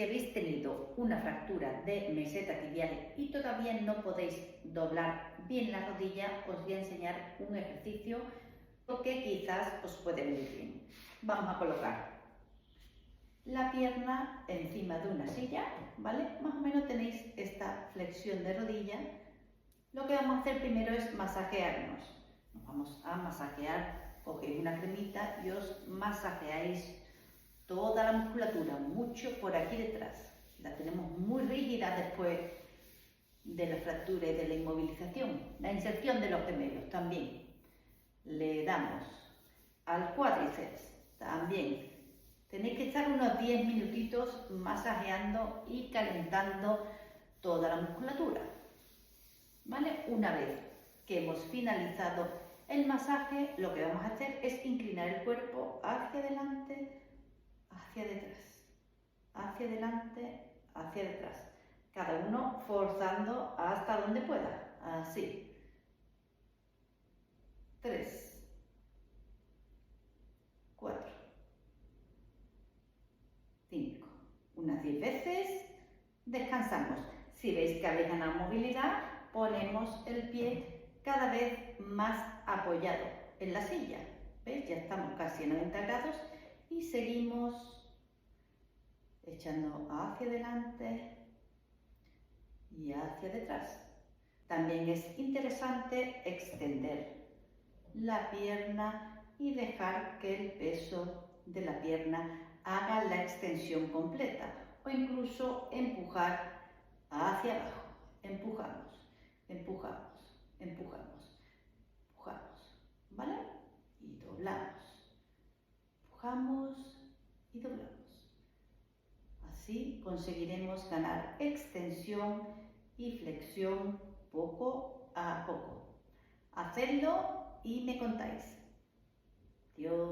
Si habéis tenido una fractura de meseta tibial y todavía no podéis doblar bien la rodilla, os voy a enseñar un ejercicio que quizás os puede venir bien. Vamos a colocar la pierna encima de una silla, ¿vale? Más o menos tenéis esta flexión de rodilla. Lo que vamos a hacer primero es masajearnos. Nos vamos a masajear, cogéis una cremita y os masajeáis toda la musculatura, mucho por aquí detrás. La tenemos muy rígida después de la fractura y de la inmovilización. La inserción de los gemelos también. Le damos al cuádriceps también. Tenéis que estar unos 10 minutitos masajeando y calentando toda la musculatura. ¿Vale? Una vez que hemos finalizado el masaje, lo que vamos a hacer es inclinar el cuerpo hacia adelante, hacia detrás, hacia adelante, hacia detrás. Cada uno forzando hasta donde pueda. Así. 3, 4, 5. Unas 10 veces. Descansamos. Si veis que habéis ganado movilidad, ponemos el pie cada vez más apoyado en la silla. ¿Veis? Ya estamos casi a 90 grados y seguimos echando hacia adelante y hacia detrás. También es interesante extender la pierna y dejar que el peso de la pierna haga la extensión completa o incluso empujar hacia abajo. Empujamos, empujamos, empujamos, empujamos, ¿vale? Y doblamos, empujamos y doblamos. Así conseguiremos ganar extensión y flexión poco a poco. Hacedlo y me contáis. Adiós.